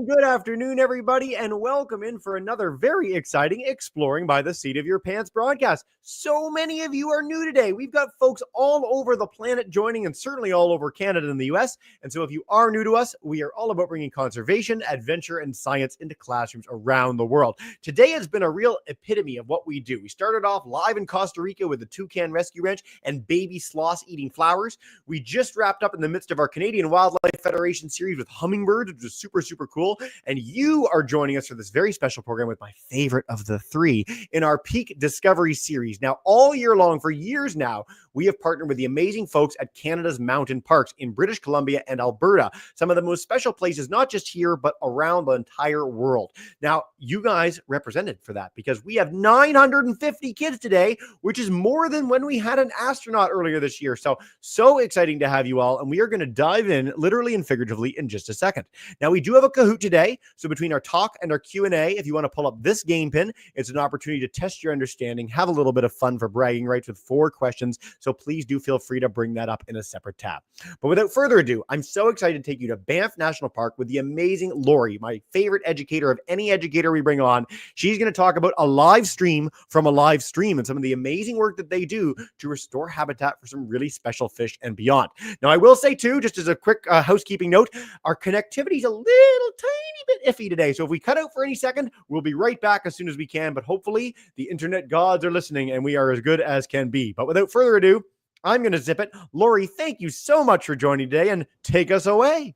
good afternoon, everybody, and welcome in for another very exciting Exploring by the Seat of Your Pants broadcast. So many of you are new today. We've got folks all over the planet joining, and certainly all over Canada and the US. And so if you are new to us, we are all about bringing conservation, adventure, and science into classrooms around the world. Today has been a real epitome of what we do. We started off live in Costa Rica with the Toucan Rescue Ranch and baby sloths eating flowers. We just wrapped up in the midst of our Canadian Wildlife Federation series with hummingbirds, which was super cool. And you are joining us for this very special program with my favorite of the three in our Peak Discovery series. Now, all year long, for years now, we have partnered with the amazing folks at Canada's mountain parks in British Columbia and Alberta, some of the most special places, not just here, but around the entire world. Now, you guys represented for that because we have 950 kids today, which is more than when we had an astronaut earlier this year. So exciting to have you all. And we are going to dive in literally and figuratively in just a second. Now, we do have a Kahoot today. So between our talk and our Q&A, if you want to pull up this game pin, it's an opportunity to test your understanding, have a little bit of fun for bragging rights with 4 questions. So please do feel free to bring that up in a separate tab. But without further ado, I'm so excited to take you to Banff National Park with the amazing Lori, my favorite educator of any educator we bring on. She's going to talk about a live stream from a live stream and some of the amazing work that they do to restore habitat for some really special fish and beyond. Now, I will say too, just as a quick housekeeping note, our connectivity is a little tiny bit iffy today. So if we cut out for any second, we'll be right back as soon as we can. But hopefully the internet gods are listening and we are as good as can be. But without further ado, I'm going to zip it. Lori, thank you so much for joining today and take us away.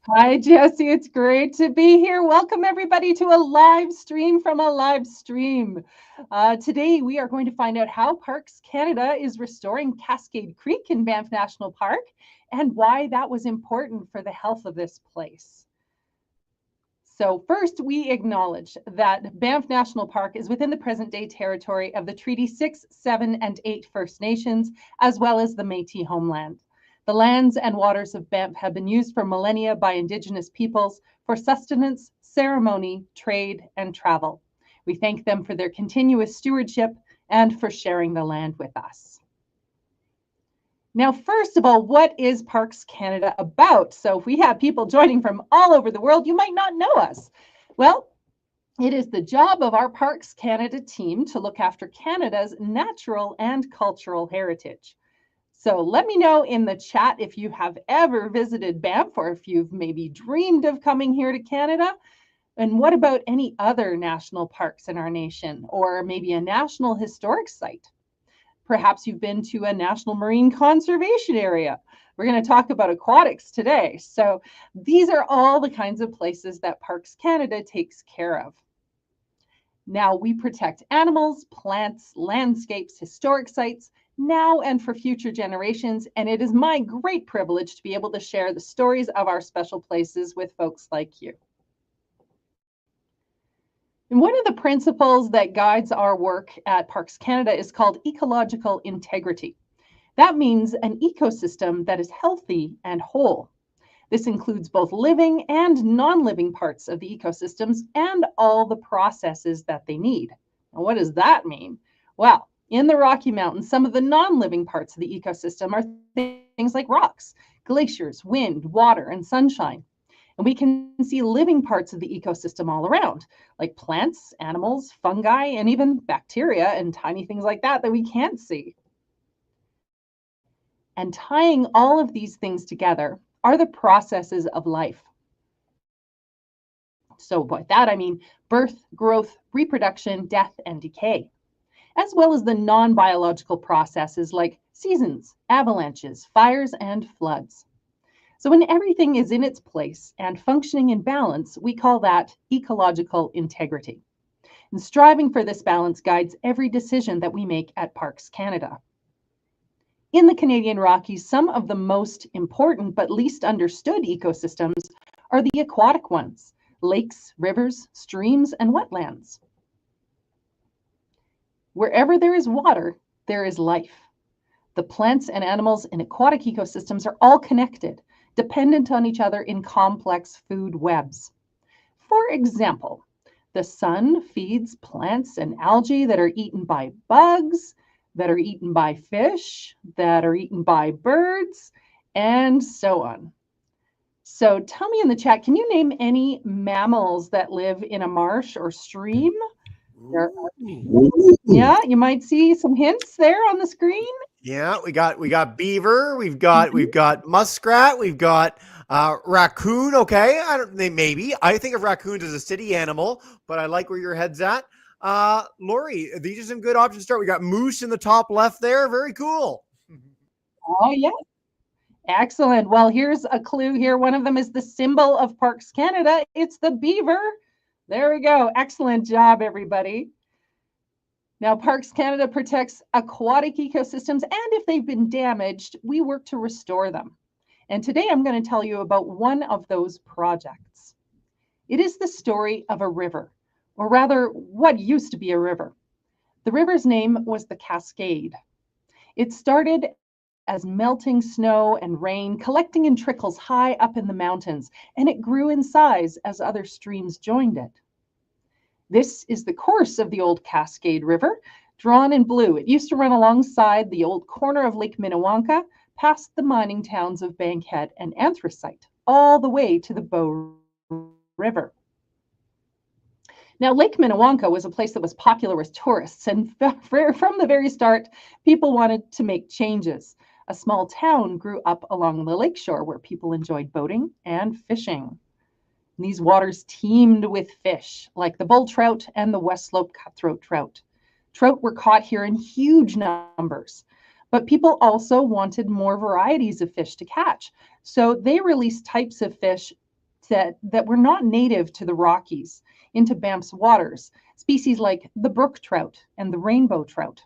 Hi, Jesse. It's great to be here. Welcome, everybody, to a live stream from a live stream. Today, we are going to find out how Parks Canada is restoring Cascade Creek in Banff National Park and why that was important for the health of this place. So first, we acknowledge that Banff National Park is within the present-day territory of the Treaty 6, 7, and 8 First Nations, as well as the Métis homeland. The lands and waters of Banff have been used for millennia by Indigenous peoples for sustenance, ceremony, trade, and travel. We thank them for their continuous stewardship and for sharing the land with us. Now, first of all, what is Parks Canada about? So if we have people joining from all over the world, you might not know us. Well, it is the job of our Parks Canada team to look after Canada's natural and cultural heritage. So let me know in the chat if you have ever visited Banff or if you've maybe dreamed of coming here to Canada. And what about any other national parks in our nation or maybe a national historic site? Perhaps you've been to a national marine conservation area. We're going to talk about aquatics today. So these are all the kinds of places that Parks Canada takes care of. Now we protect animals, plants, landscapes, historic sites, now and for future generations, and it is my great privilege to be able to share the stories of our special places with folks like you. And one of the principles that guides our work at Parks Canada is called ecological integrity. That means an ecosystem that is healthy and whole. This includes both living and non-living parts of the ecosystems and all the processes that they need. Now, what does that mean? Well, in the Rocky Mountains, some of the non-living parts of the ecosystem are things like rocks, glaciers, wind, water, and sunshine. And we can see living parts of the ecosystem all around, like plants, animals, fungi, and even bacteria and tiny things like that we can't see. And tying all of these things together are the processes of life. So by that, I mean birth, growth, reproduction, death, and decay, as well as the non-biological processes like seasons, avalanches, fires, and floods. So when everything is in its place and functioning in balance, we call that ecological integrity. And striving for this balance guides every decision that we make at Parks Canada. In the Canadian Rockies, some of the most important but least understood ecosystems are the aquatic ones: lakes, rivers, streams, and wetlands. Wherever there is water, there is life. The plants and animals in aquatic ecosystems are all connected, dependent on each other in complex food webs. For example, the sun feeds plants and algae that are eaten by bugs, that are eaten by fish, that are eaten by birds, and so on. So tell me in the chat, can you name any mammals that live in a marsh or stream? There Yeah, you might see some hints there on the screen. Yeah, we got beaver, we've got muskrat, we've got raccoon. Okay, I don't maybe I think of raccoons as a city animal, but I like where your head's at. Lori, these are some good options to start. We got moose in the top left there. Very cool. Oh, yeah. Excellent. Well, here's a clue here. One of them is the symbol of Parks Canada. It's the beaver. There we go. Excellent job, everybody. Now, Parks Canada protects aquatic ecosystems, and if they've been damaged, we work to restore them. And today I'm going to tell you about one of those projects. It is the story of a river, or rather, what used to be a river. The river's name was the Cascade. It started as melting snow and rain collecting in trickles high up in the mountains, and it grew in size as other streams joined it. This is the course of the old Cascade River, drawn in blue. It used to run alongside the old corner of Lake Minnewanka, past the mining towns of Bankhead and Anthracite, all the way to the Bow River. Now, Lake Minnewanka was a place that was popular with tourists, and from the very start, people wanted to make changes. A small town grew up along the lakeshore where people enjoyed boating and fishing. These waters teemed with fish, like the bull trout and the West Slope cutthroat trout. Trout were caught here in huge numbers, but people also wanted more varieties of fish to catch. So they released types of fish that were not native to the Rockies into Banff's waters, species like the brook trout and the rainbow trout.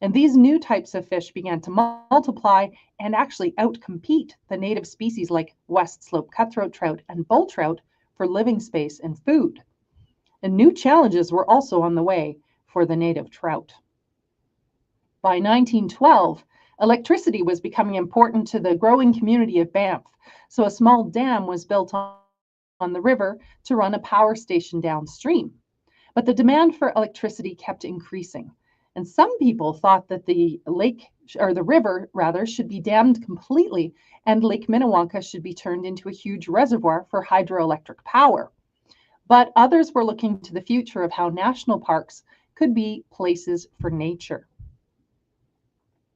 And these new types of fish began to multiply and actually outcompete the native species like West Slope cutthroat trout and bull trout for living space and food. And new challenges were also on the way for the native trout. By 1912, electricity was becoming important to the growing community of Banff, so a small dam was built on the river to run a power station downstream. But the demand for electricity kept increasing. And some people thought that the river rather should be dammed completely and Lake Minnewanka should be turned into a huge reservoir for hydroelectric power. But others were looking to the future of how national parks could be places for nature.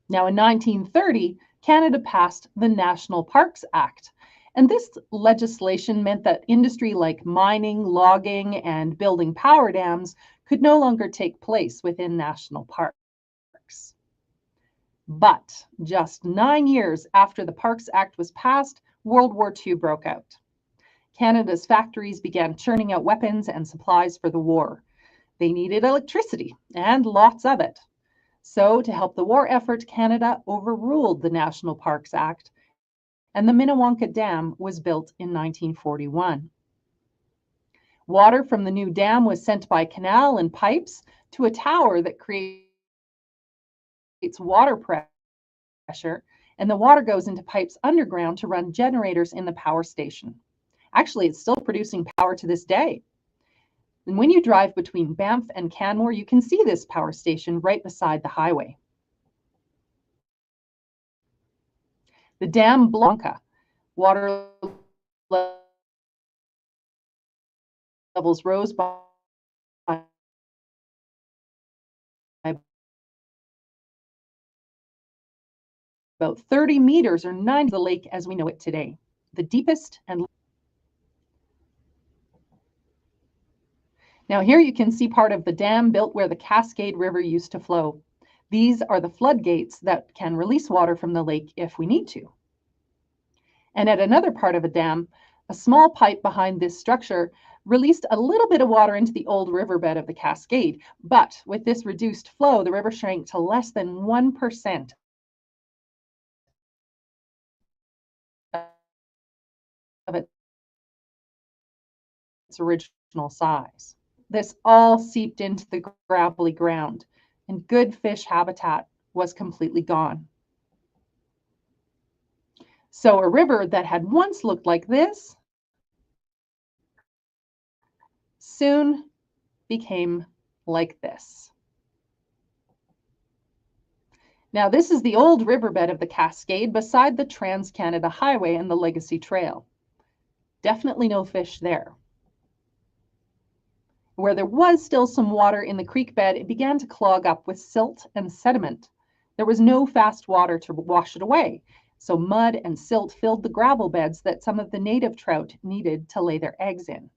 Now, in 1930, Canada passed the National Parks Act. And this legislation meant that industry like mining, logging, and building power dams could no longer take place within national parks. But just 9 years after the Parks Act was passed, World War II broke out. Canada's factories began churning out weapons and supplies for the war. They needed electricity, and lots of it. So, to help the war effort, Canada overruled the National Parks Act, and the Minnewanka Dam was built in 1941. Water from the new dam was sent by canal and pipes to a tower that creates water pressure, and the water goes into pipes underground to run generators in the power station. Actually, it's still producing power to this day. And when you drive between Banff and Canmore, you can see this power station right beside the highway. The dam Blanca, water levels rose by about 30 meters or 9 of the lake as we know it today. The deepest and Now here you can see part of the dam built where the Cascade River used to flow. These are the floodgates that can release water from the lake if we need to. And at another part of a dam, a small pipe behind this structure released a little bit of water into the old riverbed of the Cascade. But with this reduced flow, the river shrank to less than 1% of its original size. This all seeped into the gravelly ground, and good fish habitat was completely gone. So a river that had once looked like this soon became like this. Now, this is the old riverbed of the Cascade beside the Trans-Canada Highway and the Legacy Trail. Definitely no fish there. Where there was still some water in the creek bed, it began to clog up with silt and sediment. There was no fast water to wash it away, so mud and silt filled the gravel beds that some of the native trout needed to lay their eggs in.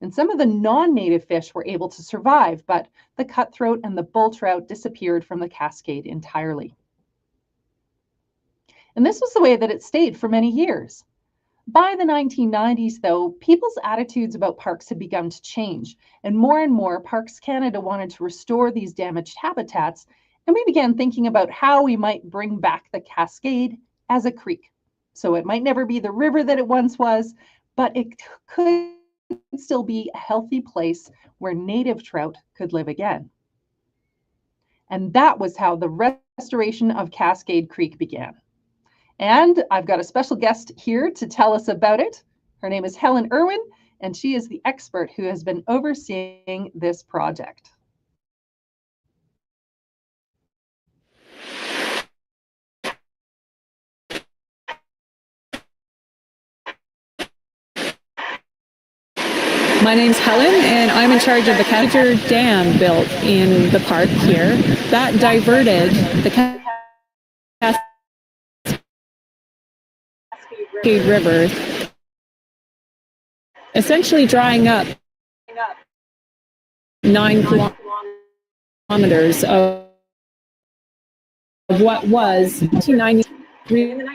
And some of the non-native fish were able to survive, but the cutthroat and the bull trout disappeared from the Cascade entirely. And this was the way that it stayed for many years. By the 1990s, though, people's attitudes about parks had begun to change, and more Parks Canada wanted to restore these damaged habitats, and we began thinking about how we might bring back the Cascade as a creek. So it might never be the river that it once was, but it could still be a healthy place where native trout could live again. And that was how the restoration of Cascade Creek began. And I've got a special guest here to tell us about it. Her name is Helen Irwin, and she is the expert who has been overseeing this project. My name's Helen, and I'm in charge of the Cascade Dam built in the park here. That diverted the Cascade River, essentially drying up 9 kilometers of what was 1993.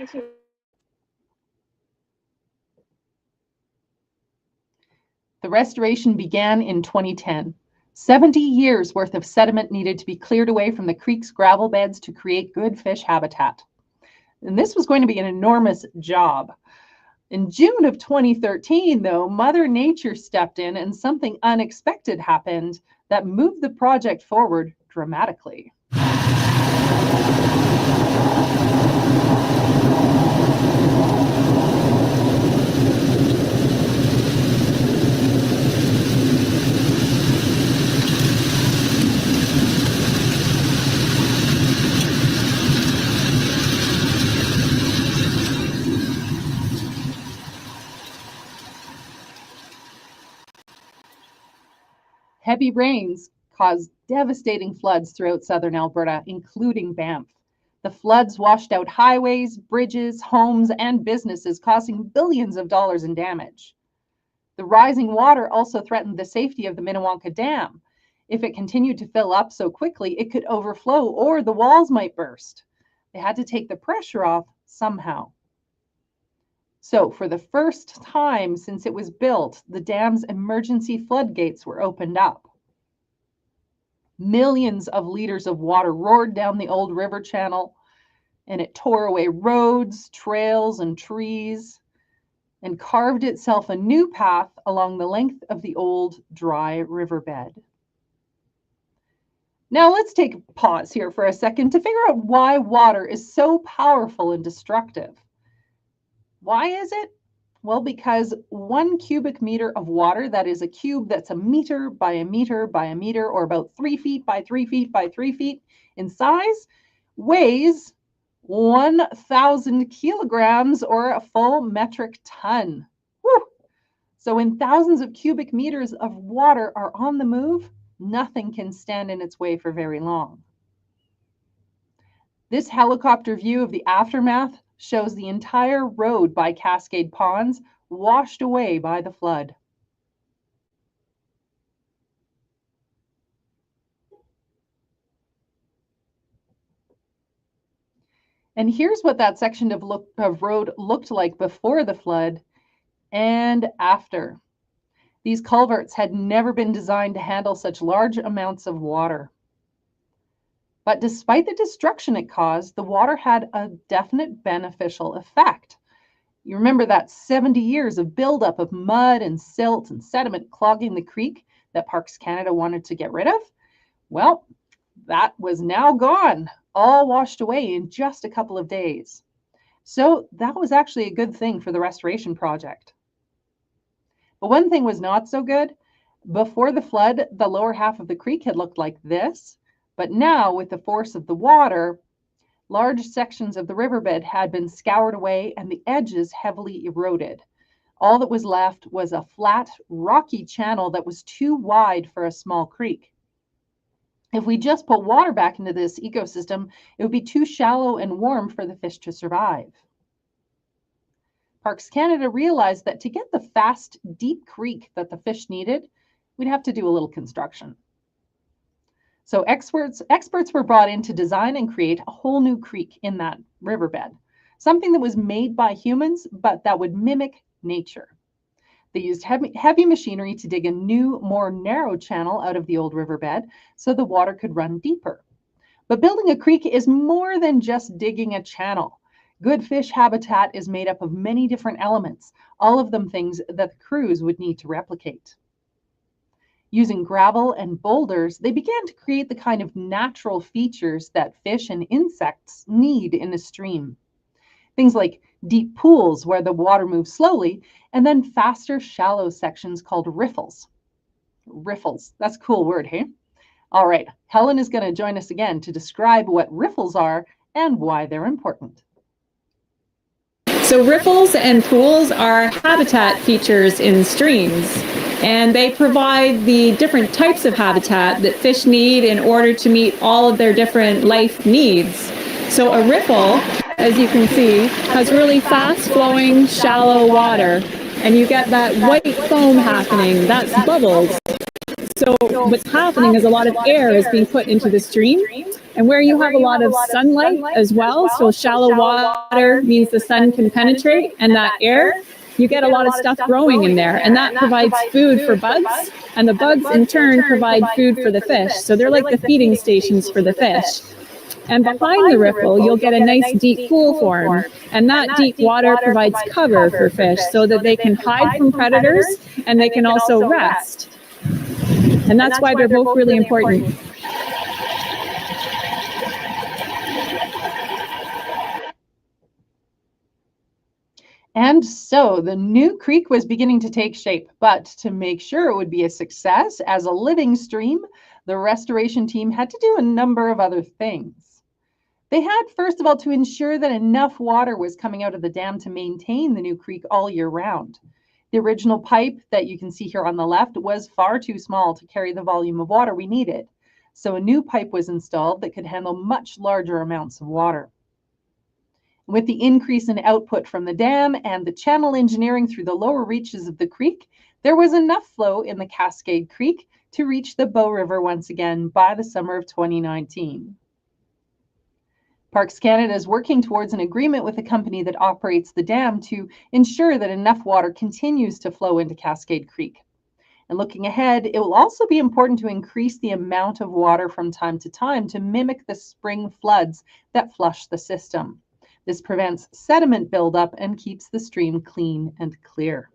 The restoration began in 2010. 70 years worth of sediment needed to be cleared away from the creek's gravel beds to create good fish habitat. And this was going to be an enormous job. In June of 2013, though, Mother Nature stepped in and something unexpected happened that moved the project forward dramatically. Heavy rains caused devastating floods throughout southern Alberta, including Banff. The floods washed out highways, bridges, homes, and businesses, causing billions of dollars in damage. The rising water also threatened the safety of the Minnewanka Dam. If it continued to fill up so quickly, it could overflow or the walls might burst. They had to take the pressure off somehow. So, for the first time since it was built, the dam's emergency floodgates were opened up. Millions of liters of water roared down the old river channel, and it tore away roads, trails, and trees, and carved itself a new path along the length of the old dry riverbed. Now let's take a pause here for a second to figure out why water is so powerful and destructive. Why is it? Well, because 1 cubic meter of water, that is a cube that's a meter by a meter by a meter, or about 3 feet by 3 feet by 3 feet in size, weighs 1,000 kilograms, or a full metric ton. Woo! So when thousands of cubic meters of water are on the move, nothing can stand in its way for very long. This helicopter view of the aftermath shows the entire road by Cascade Ponds washed away by the flood. And here's what that section of road looked like before the flood and after. These culverts had never been designed to handle such large amounts of water. But despite the destruction it caused, the water had a definite beneficial effect. You remember that 70 years of buildup of mud and silt and sediment clogging the creek that Parks Canada wanted to get rid of? Well, that was now gone, all washed away in just a couple of days. So that was actually a good thing for the restoration project. But one thing was not so good. Before the flood, the lower half of the creek had looked like this, but now with the force of the water, large sections of the riverbed had been scoured away and the edges heavily eroded. All that was left was a flat, rocky channel that was too wide for a small creek. If we just put water back into this ecosystem, it would be too shallow and warm for the fish to survive. Parks Canada realized that to get the fast, deep creek that the fish needed, we'd have to do a little construction. So experts were brought in to design and create a whole new creek in that riverbed, something that was made by humans, but that would mimic nature. They used heavy machinery to dig a new, more narrow channel out of the old riverbed so the water could run deeper. But building a creek is more than just digging a channel. Good fish habitat is made up of many different elements, all of them things that the crews would need to replicate. Using gravel and boulders, they began to create the kind of natural features that fish and insects need in a stream. Things like deep pools where the water moves slowly, and then faster, shallow sections called riffles. Riffles, that's a cool word, hey? All right, Helen is going to join us again to describe what riffles are and why they're important. So riffles and pools are habitat features in streams, and they provide the different types of habitat that fish need in order to meet all of their different life needs. So a riffle, as you can see, has really fast-flowing, shallow water, and you get that white foam happening. That's bubbles. So what's happening is a lot of air is being put into the stream, and where you have a lot of sunlight as well, so shallow water means the sun can penetrate, and that air, you get a lot of stuff growing in there, and that provides food for bugs, and the bugs in turn provide food for the fish. So they're like the feeding stations for the fish. And behind the riffle, you'll get a nice deep pool form, and that deep water provides cover for fish so that they can hide from predators and they can also rest. And that's why they're both really important. And so the new creek was beginning to take shape, but to make sure it would be a success as a living stream, the restoration team had to do a number of other things. They had, first of all, to ensure that enough water was coming out of the dam to maintain the new creek all year round. The original pipe that you can see here on the left was far too small to carry the volume of water we needed. So a new pipe was installed that could handle much larger amounts of water. With the increase in output from the dam and the channel engineering through the lower reaches of the creek, there was enough flow in the Cascade Creek to reach the Bow River once again by the summer of 2019. Parks Canada is working towards an agreement with the company that operates the dam to ensure that enough water continues to flow into Cascade Creek. And looking ahead, it will also be important to increase the amount of water from time to time to mimic the spring floods that flush the system. This prevents sediment buildup and keeps the stream clean and clear.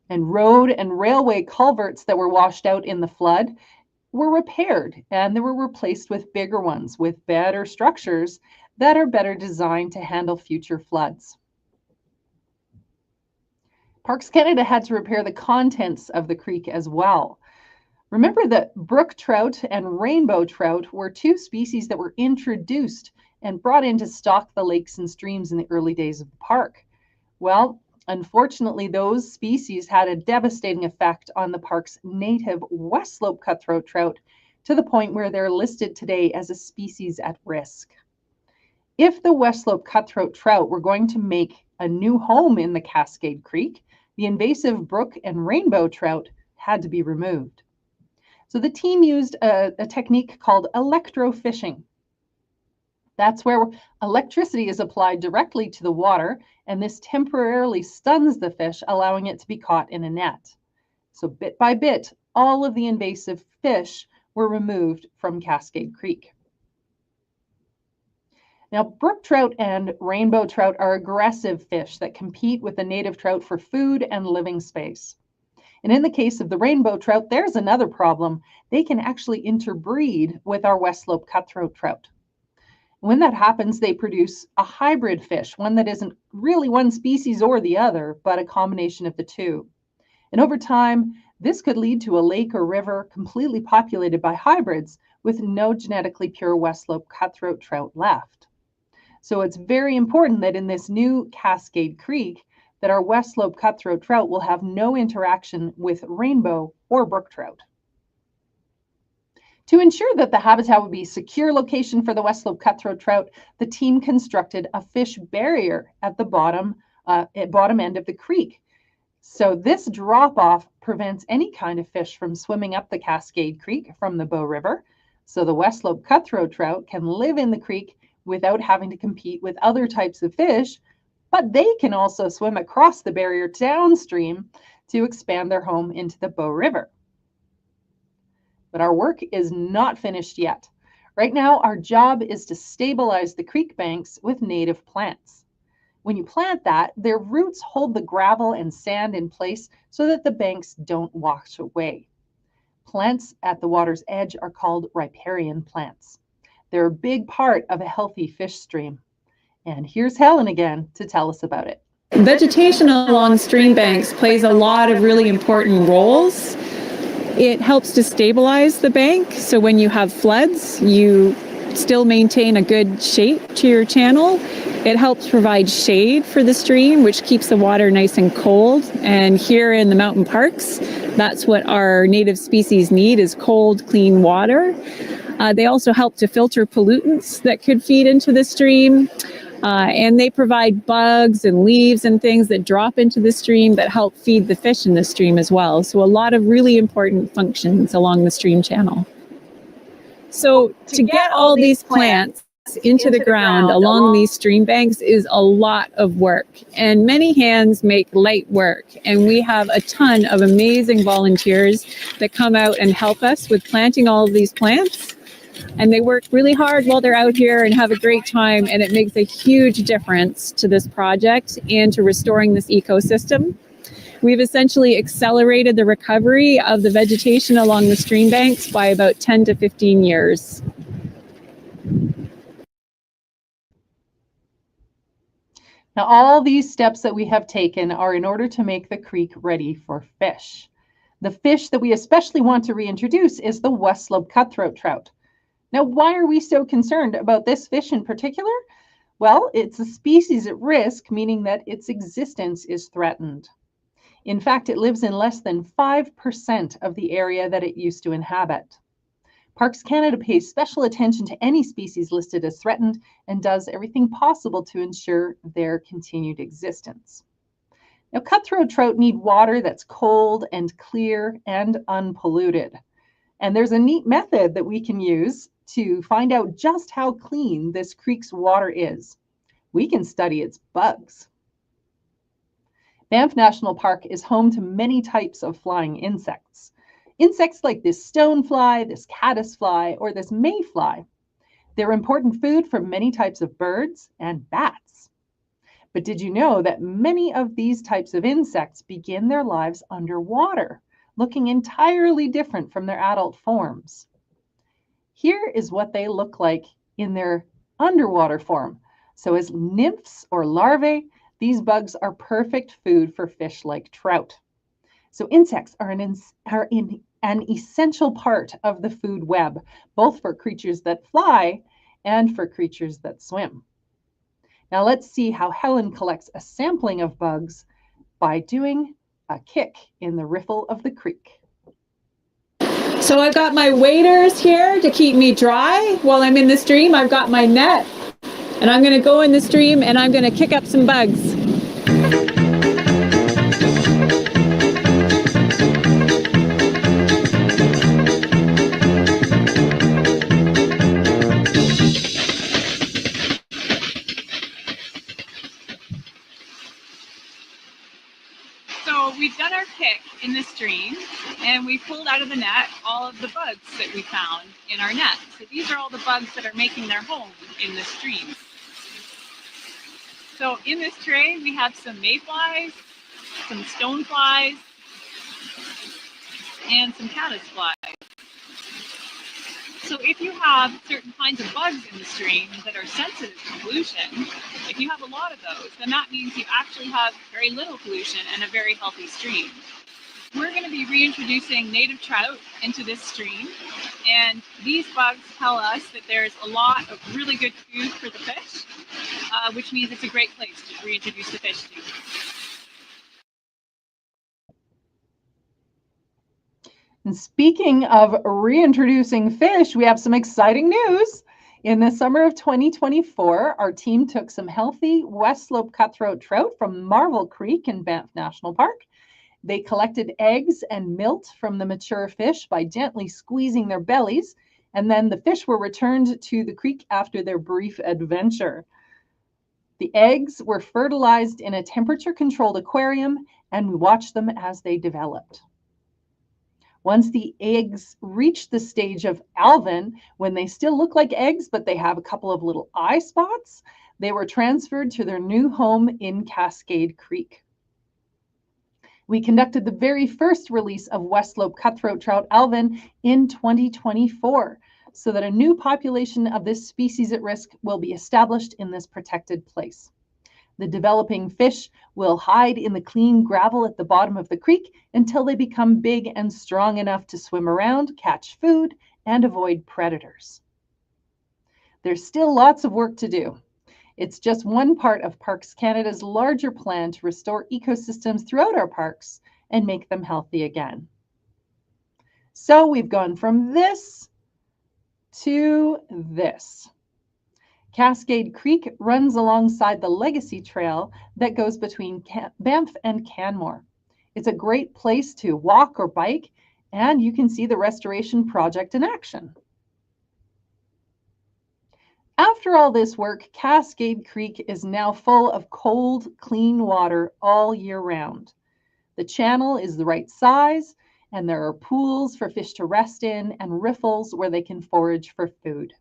And road and railway culverts that were washed out in the flood were repaired, and they were replaced with bigger ones with better structures that are better designed to handle future floods. Parks Canada had to repair the contents of the creek as well. Remember that brook trout and rainbow trout were two species that were introduced and brought in to stock the lakes and streams in the early days of the park. Well, unfortunately, those species had a devastating effect on the park's native West Slope cutthroat trout to the point where they're listed today as a species at risk. If the West Slope cutthroat trout were going to make a new home in the Cascade Creek, the invasive brook and rainbow trout had to be removed. So the team used a technique called electrofishing. That's where electricity is applied directly to the water, and this temporarily stuns the fish, allowing it to be caught in a net. So bit by bit, all of the invasive fish were removed from Cascade Creek. Now, brook trout and rainbow trout are aggressive fish that compete with the native trout for food and living space. And in the case of the rainbow trout, there's another problem. They can actually interbreed with our West Slope cutthroat trout. When that happens, they produce a hybrid fish, one that isn't really one species or the other, but a combination of the two. And over time, this could lead to a lake or river completely populated by hybrids with no genetically pure West Slope cutthroat trout left. So it's very important that in this new Cascade Creek, that our West Slope cutthroat trout will have no interaction with rainbow or brook trout. To ensure that the habitat would be a secure location for the West Slope cutthroat trout, the team constructed a fish barrier at the bottom end of the creek. So this drop-off prevents any kind of fish from swimming up the Cascade Creek from the Bow River. So the West Slope cutthroat trout can live in the creek without having to compete with other types of fish, but they can also swim across the barrier downstream to expand their home into the Bow River. But our work is not finished yet. Right now, our job is to stabilize the creek banks with native plants. When you plant that, their roots hold the gravel and sand in place so that the banks don't wash away. Plants at the water's edge are called riparian plants. They're a big part of a healthy fish stream. And here's Helen again to tell us about it. Vegetation along stream banks plays a lot of really important roles. It helps to stabilize the bank, so when you have floods, you still maintain a good shape to your channel. It helps provide shade for the stream, which keeps the water nice and cold. And here in the mountain parks, that's what our native species need, is cold, clean water. They also help to filter pollutants that could feed into the stream. And they provide bugs and leaves and things that drop into the stream that help feed the fish in the stream as well. So a lot of really important functions along the stream channel. So to get all these plants into the ground along these stream banks is a lot of work, and many hands make light work. And we have a ton of amazing volunteers that come out and help us with planting all of these plants. And they work really hard while they're out here and have a great time, and it makes a huge difference to this project and to restoring this ecosystem. We've essentially accelerated the recovery of the vegetation along the stream banks by about 10 to 15 years. Now, all these steps that we have taken are in order to make the creek ready for fish. The fish that we especially want to reintroduce is the West Slope cutthroat trout. Now, why are we so concerned about this fish in particular? Well, it's a species at risk, meaning that its existence is threatened. In fact, it lives in less than 5% of the area that it used to inhabit. Parks Canada pays special attention to any species listed as threatened and does everything possible to ensure their continued existence. Now, cutthroat trout need water that's cold and clear and unpolluted. And there's a neat method that we can use to find out just how clean this creek's water is. We can study its bugs. Banff National Park is home to many types of flying insects. Insects like this stonefly, this caddisfly, or this mayfly. They're important food for many types of birds and bats. But did you know that many of these types of insects begin their lives underwater, looking entirely different from their adult forms? Here is what they look like in their underwater form. So as nymphs or larvae, these bugs are perfect food for fish like trout. So insects are an essential part of the food web, both for creatures that fly and for creatures that swim. Now let's see how Helen collects a sampling of bugs by doing a kick in the riffle of the creek. So I've got my waders here to keep me dry while I'm in the stream. I've got my net, and I'm going to go in the stream and I'm going to kick up some bugs. So we've done our kick in the stream, and we pulled out of the net all of the bugs that we found in our net. So these are all the bugs that are making their home in the stream. So in this tray, we have some mayflies, some stoneflies, and some caddisflies. So if you have certain kinds of bugs in the stream that are sensitive to pollution, if you have a lot of those, then that means you actually have very little pollution and a very healthy stream. We're going to be reintroducing native trout into this stream, and these bugs tell us that there's a lot of really good food for the fish, which means it's a great place to reintroduce the fish to. And speaking of reintroducing fish, we have some exciting news. In the summer of 2024, our team took some healthy West Slope cutthroat trout from Marvel Creek in Banff National Park. They collected eggs and milt from the mature fish by gently squeezing their bellies, and then the fish were returned to the creek after their brief adventure. The eggs were fertilized in a temperature-controlled aquarium, and we watched them as they developed. Once the eggs reach the stage of alvin, when they still look like eggs, but they have a couple of little eye spots, they were transferred to their new home in Cascade Creek. We conducted the very first release of West Slope cutthroat trout alvin in 2024, so that a new population of this species at risk will be established in this protected place. The developing fish will hide in the clean gravel at the bottom of the creek until they become big and strong enough to swim around, catch food, and avoid predators. There's still lots of work to do. It's just one part of Parks Canada's larger plan to restore ecosystems throughout our parks and make them healthy again. So we've gone from this to this. Cascade Creek runs alongside the Legacy Trail that goes between Banff and Canmore. It's a great place to walk or bike, and you can see the restoration project in action. After all this work, Cascade Creek is now full of cold, clean water all year round. The channel is the right size, and there are pools for fish to rest in and riffles where they can forage for food.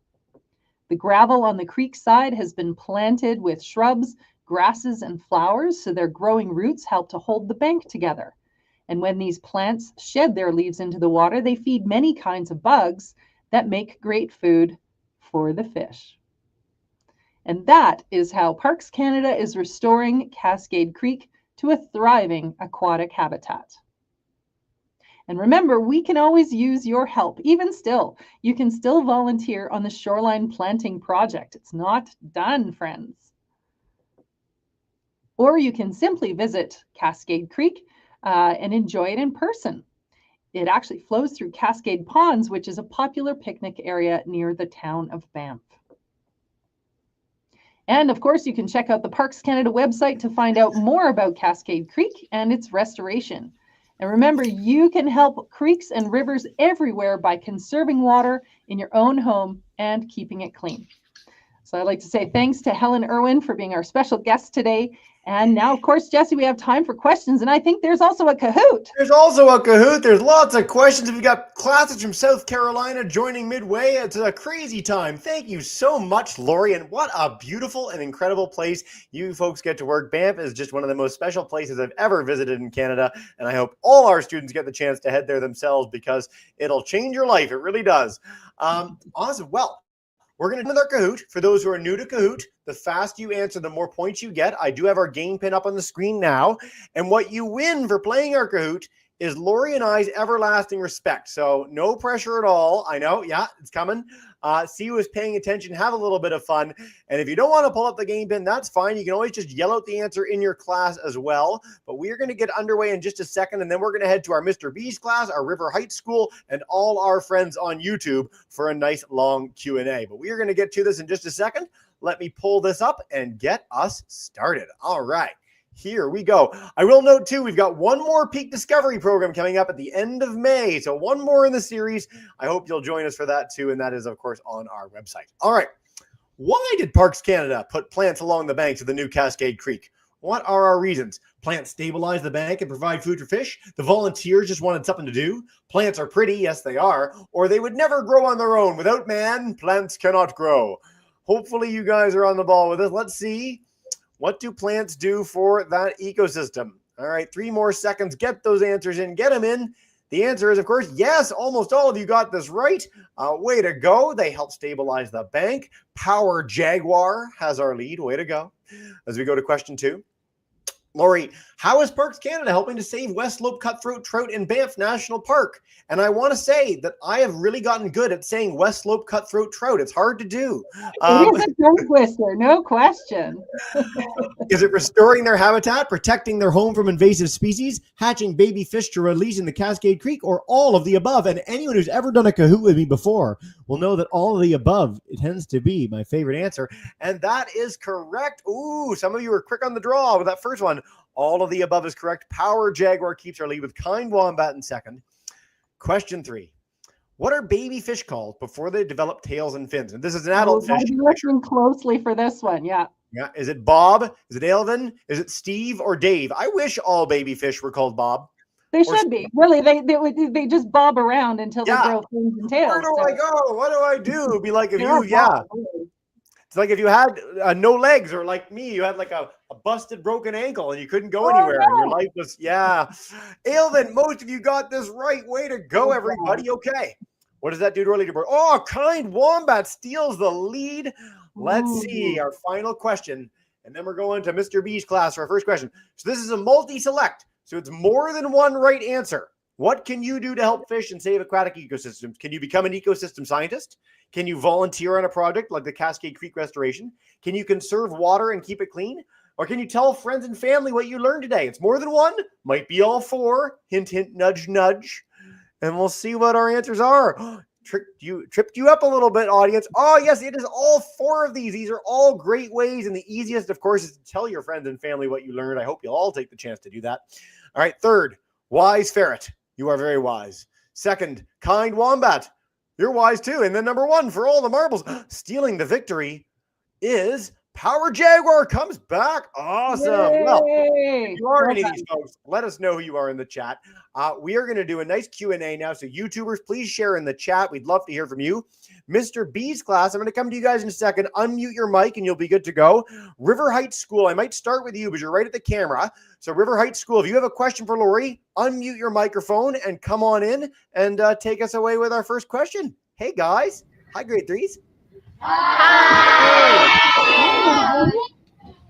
The gravel on the creek side has been planted with shrubs, grasses, and flowers, so their growing roots help to hold the bank together. And when these plants shed their leaves into the water, they feed many kinds of bugs that make great food for the fish. And that is how Parks Canada is restoring Cascade Creek to a thriving aquatic habitat. And remember, we can always use your help. Even still, you can still volunteer on the Shoreline Planting Project. It's not done, friends. Or you can simply visit Cascade Creek and enjoy it in person. It actually flows through Cascade Ponds, which is a popular picnic area near the town of Banff. And of course, you can check out the Parks Canada website to find out more about Cascade Creek and its restoration. And remember, you can help creeks and rivers everywhere by conserving water in your own home and keeping it clean. So I'd like to say thanks to Helen Irwin for being our special guest today. And now, of course, Jesse, we have time for questions. And I think there's also a Kahoot. There's also a Kahoot. There's lots of questions. We've got classes from South Carolina joining midway. It's a crazy time. Thank you so much, Lori. And what a beautiful and incredible place you folks get to work. Banff is just one of the most special places I've ever visited in Canada. And I hope all our students get the chance to head there themselves because it'll change your life. It really does. Awesome. Well, we're going to do another Kahoot. For those who are new to Kahoot, the faster you answer, the more points you get. I do have our game pin up on the screen now. And what you win for playing our Kahoot is Lori and I's everlasting respect. So no pressure at all. I know, yeah, it's coming. See who is paying attention. Have a little bit of fun. And if you don't want to pull up the game pin, that's fine. You can always just yell out the answer in your class as well. But we are going to get underway in just a second, and then we're going to head to our Mr. B's class, our River Heights School, and all our friends on YouTube for a nice long Q&A. But we are going to get to this in just a second. Let me pull this up and get us started. All right. Here we go. I will note, too, we've got one more Peak Discovery program coming up at the end of May. So one more in the series. I hope you'll join us for that, too. And that is, of course, on our website. All right. Why did Parks Canada put plants along the banks of the new Cascade Creek? What are our reasons? Plants stabilize the bank and provide food for fish. The volunteers just wanted something to do. Plants are pretty. Yes, they are. Or they would never grow on their own. Without man, plants cannot grow. Hopefully you guys are on the ball with us. Let's see. What do plants do for that ecosystem? All right, 3 more seconds. Get those answers in. Get them in. The answer is, of course, yes. Almost all of you got this right. Way to go. They help stabilize the bank. Power Jaguar has our lead. Way to go. As we go to question 2. Lori, how is Parks Canada helping to save West Slope cutthroat trout in Banff National Park? And I want to say that I have really gotten good at saying West Slope cutthroat trout. It's hard to do. It is a tongue twister, no question. Is it restoring their habitat, protecting their home from invasive species, hatching baby fish to release in the Cascade Creek, or all of the above? And anyone who's ever done a Kahoot with me before will know that all of the above, it tends to be my favorite answer. And that is correct. Ooh, some of you were quick on the draw with that first one. All of the above is correct. Power Jaguar keeps our lead with Kind Wombat in second. Question 3. What are baby fish called before they develop tails and fins? And this is an adult fish. Be listening closely for this one. Yeah. Yeah. Is it Bob? Is it Alvin? Is it Steve or Dave? I wish all baby fish were called Bob. They should be. Really, they just bob around until they grow fins and tails. Where do I go? What do I do? It'd be like if you, it's like if you had no legs, or like me, you had like a busted broken ankle and you couldn't go anywhere. And your life was, Alvin, most of you got this right. Way to go, everybody. Okay. What does that do to our leaderboard? Oh, Kind Wombat steals the lead. Let's see our final question. And then we're going to Mr. B's class for our first question. So this is a multi-select. So it's more than one right answer. What can you do to help fish and save aquatic ecosystems? Can you become an ecosystem scientist? Can you volunteer on a project like the Cascade Creek restoration? Can you conserve water and keep it clean? Or can you tell friends and family what you learned today? It's more than one. Might be all 4. Hint, hint, nudge, nudge. And we'll see what our answers are. Tripped you up a little bit, audience. Oh, yes, it is all 4 of these. These are all great ways. And the easiest, of course, is to tell your friends and family what you learned. I hope you'll all take the chance to do that. All right. 3rd, wise ferret. You are very wise. 2nd, Kind Wombat. You're wise too. And then number 1 for all the marbles, stealing the victory, is Power Jaguar comes back. Awesome. Yay. Well, if you are any of these folks, let us know who you are in the chat. We are going to do a nice Q&A now. So YouTubers, please share in the chat. We'd love to hear from you. Mr. B's class, I'm going to come to you guys in a second. Unmute your mic and you'll be good to go. River Heights School, I might start with you because you're right at the camera. So River Heights School, if you have a question for Lori, unmute your microphone and come on in and take us away with our first question. Hey, guys. Hi, grade 3s. Hi.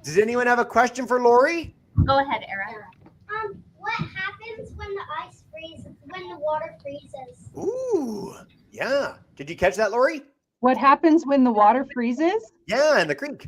Does anyone have a question for Lori? Go ahead, Eric. What happens when the ice freezes, when the water freezes? Ooh, yeah. Did you catch that, Lori? What happens when the water freezes? Yeah, in the creek.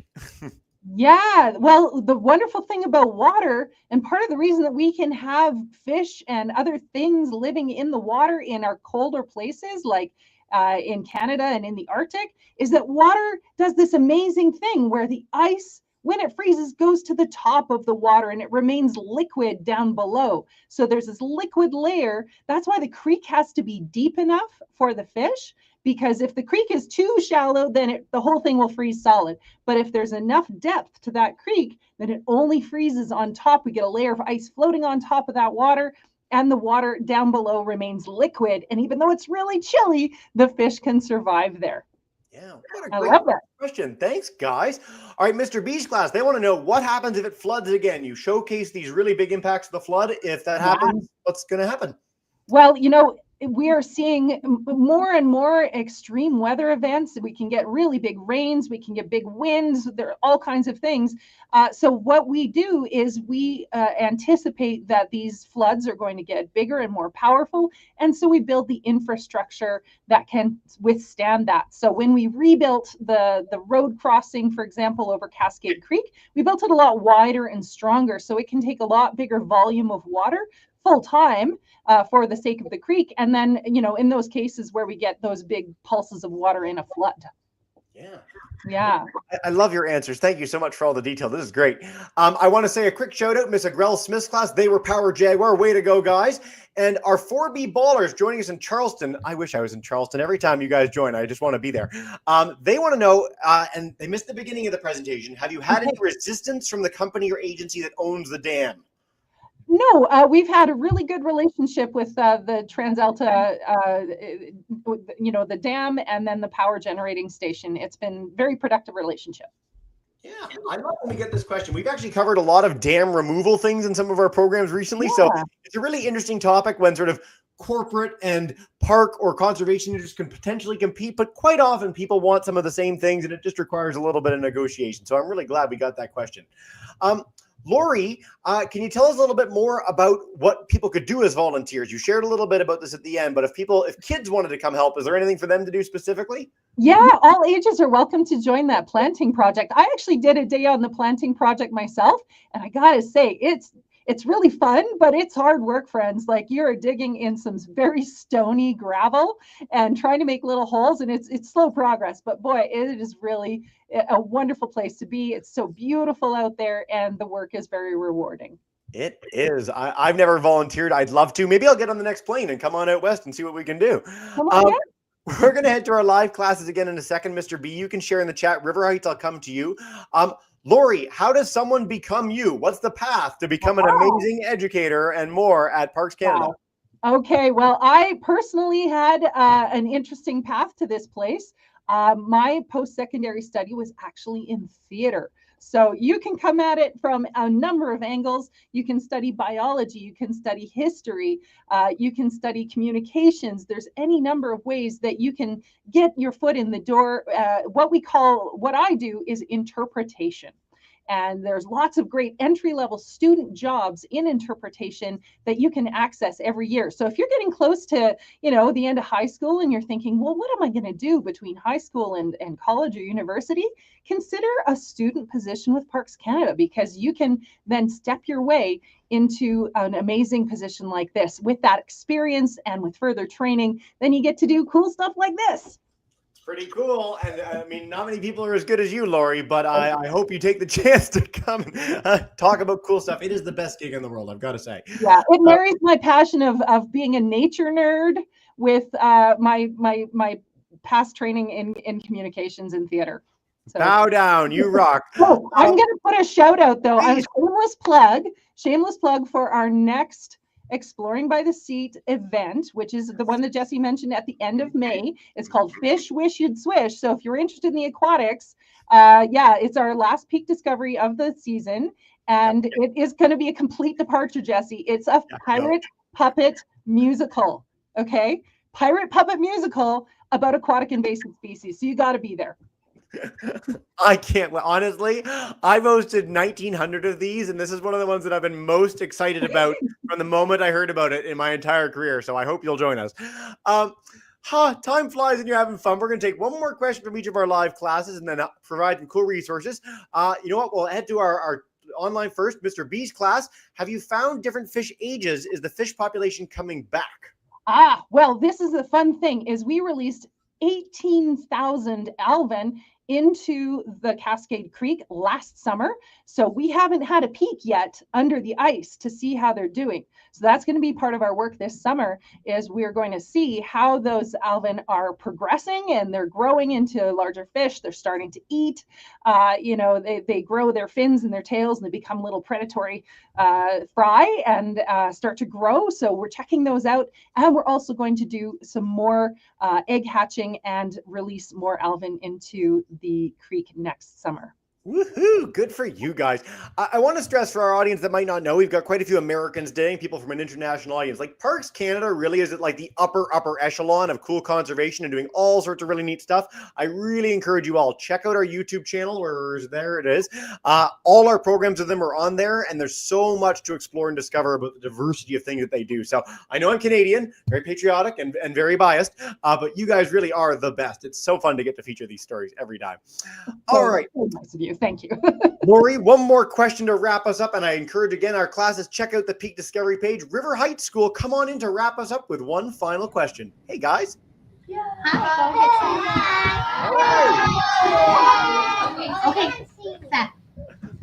Yeah, well, the wonderful thing about water, and part of the reason that we can have fish and other things living in the water in our colder places, like in Canada and in the Arctic, is that water does this amazing thing where the ice, when it freezes, goes to the top of the water and it remains liquid down below. So there's this liquid layer. That's why the creek has to be deep enough for the fish, because if the creek is too shallow, then the whole thing will freeze solid. But if there's enough depth to that creek, then it only freezes on top. We get a layer of ice floating on top of that water, and the water down below remains liquid. And even though it's really chilly, the fish can survive there. Yeah, I love that question. Thanks, guys. All right, Mr. B's class, they want to know what happens if it floods again. You showcase these really big impacts of the flood. If that happens, what's going to happen? Well, you know, we are seeing more and more extreme weather events. We can get really big rains. We can get big winds. There are all kinds of things. So what we do is we anticipate that these floods are going to get bigger and more powerful. And so we build the infrastructure that can withstand that. So when we rebuilt the road crossing, for example, over Cascade Creek, we built it a lot wider and stronger so it can take a lot bigger volume of water full time for the sake of the creek. And then, you know, in those cases where we get those big pulses of water in a flood. Yeah. I love your answers. Thank you so much for all the detail. This is great. I want to say a quick shout out, Miss Agrell Smith's class. They were Power Jaguar. Way to go, guys. And our 4B ballers joining us in Charleston. I wish I was in Charleston every time you guys join. I just want to be there. They want to know, and they missed the beginning of the presentation. Have you had any resistance from the company or agency that owns the dam? No, we've had a really good relationship with the TransAlta, you know, the dam and then the power generating station. It's been a very productive relationship. Yeah, I love when we get this question. We've actually covered a lot of dam removal things in some of our programs recently. Yeah. So it's a really interesting topic when sort of corporate and park or conservation interests can potentially compete, but quite often people want some of the same things and it just requires a little bit of negotiation. So I'm really glad we got that question. Lori, can you tell us a little bit more about what people could do as volunteers? You shared a little bit about this at the end, but if kids wanted to come help, is there anything for them to do specifically? Yeah, all ages are welcome to join that planting project. I actually did a day on the planting project myself, and I gotta say, it's really fun, but it's hard work, friends. Like, you're digging in some very stony gravel and trying to make little holes, and it's slow progress. But boy, it is really a wonderful place to be. It's so beautiful out there, and the work is very rewarding. It is. I've never volunteered. I'd love to. Maybe I'll get on the next plane and come on out west and see what we can do. Come on, yeah. We're going to head to our live classes again in a second. Mr. B, you can share in the chat. River Heights, I'll come to you. Lori, how does someone become you? What's the path to become an amazing educator and more at Parks Canada? Wow. Okay, well, I personally had an interesting path to this place. My post-secondary study was actually in theater. So you can come at it from a number of angles. You can study biology, you can study history, you can study communications. There's any number of ways that you can get your foot in the door. What I do is interpretation. And there's lots of great entry-level student jobs in interpretation that you can access every year. So if you're getting close to, the end of high school and you're thinking, well, what am I going to do between high school and college or university? Consider a student position with Parks Canada, because you can then step your way into an amazing position like this. With that experience and with further training, then you get to do cool stuff like this. Pretty cool. And I mean, not many people are as good as you, Lori, but I hope you take the chance to come and talk about cool stuff. It is the best gig in the world, I've got to say. Yeah, it marries my passion of being a nature nerd with my past training in communications and theater. So, bow down, you rock. Oh, I'm going to put a shout out though. A shameless plug for our next Exploring by the Seat event, which is the one that Jesse mentioned at the end of May. It's called Fish Wish You'd Swish. So if you're interested in the aquatics, it's our last peak discovery of the season. And it is going to be a complete departure, Jesse. It's a pirate puppet musical. Okay. Pirate puppet musical about aquatic invasive species. So you got to be there. I can't. Honestly, I've hosted 1,900 of these, and this is one of the ones that I've been most excited about from the moment I heard about it in my entire career. So I hope you'll join us. Time flies and you're having fun. We're going to take one more question from each of our live classes and then provide some cool resources. You know what? We'll head to our online first. Mr. B's class. Have you found different fish ages? Is the fish population coming back? Well, this is the fun thing is we released 18,000 alvin into the Cascade Creek last summer. So we haven't had a peek yet under the ice to see how they're doing. So that's going to be part of our work this summer, is we're going to see how those alvin are progressing, and they're growing into larger fish. They're starting to eat. They grow their fins and their tails, and they become little predatory fry and start to grow. So we're checking those out. And we're also going to do some more egg hatching and release more alvin into the creek next summer. Woohoo! Good for you guys. I want to stress for our audience that might not know, we've got quite a few Americans today, people from an international audience. Like, Parks Canada really is like the upper echelon of cool conservation and doing all sorts of really neat stuff. I really encourage you all, check out our YouTube channel, there it is. All our programs of them are on there, and there's so much to explore and discover about the diversity of things that they do. So I know I'm Canadian, very patriotic and very biased, but you guys really are the best. It's so fun to get to feature these stories every time. All right. Nice of you. Thank you. Lori, one more question to wrap us up, and I encourage again our classes, check out the Peak Discovery page. River Heights School, come on in to wrap us up with one final question. Hey guys. Yeah. Okay.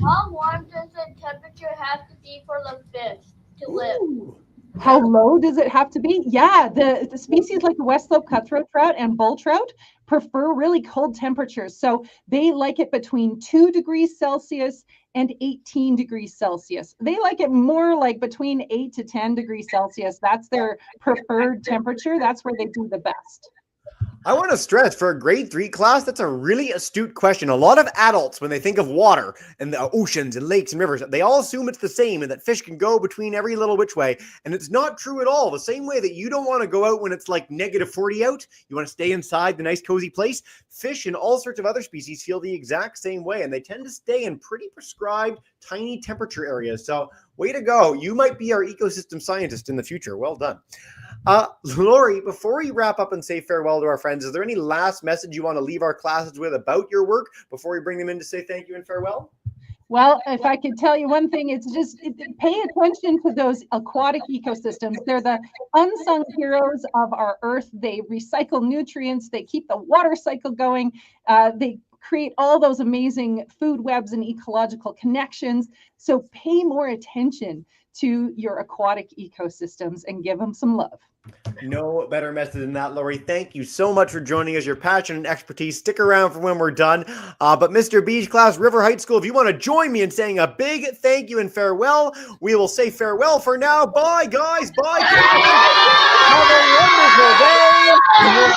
How warm does the temperature have to be for the fish to live? How low does it have to be? Yeah, the species like the West Slope cutthroat trout and bull trout prefer really cold temperatures. So they like it between 2 degrees Celsius and 18 degrees Celsius. They like it more like between 8 to 10 degrees Celsius. That's their preferred temperature. That's where they do the best. I want to stress for a grade 3 class, that's a really astute question. A lot of adults, when they think of water and the oceans and lakes and rivers, they all assume it's the same and that fish can go between every little which way. And it's not true at all. The same way that you don't want to go out when it's like -40 out, you want to stay inside the nice cozy place. Fish and all sorts of other species feel the exact same way, and they tend to stay in pretty prescribed tiny temperature areas. So way to go. You might be our ecosystem scientist in the future. Well done. Lori, before we wrap up and say farewell to our friends, is there any last message you want to leave our classes with about your work before we bring them in to say thank you and farewell? Well, if I could tell you one thing, it's just pay attention to those aquatic ecosystems. They're the unsung heroes of our Earth. They recycle nutrients. They keep the water cycle going. They create all those amazing food webs and ecological connections. So pay more attention to your aquatic ecosystems and give them some love. No better message than that, Lori. Thank you so much for joining us. Your passion and expertise. Stick around for when we're done. But Mr. B's class, River Heights School, if you want to join me in saying a big thank you and farewell, we will say farewell for now. Bye, guys. Bye. Have a wonderful day.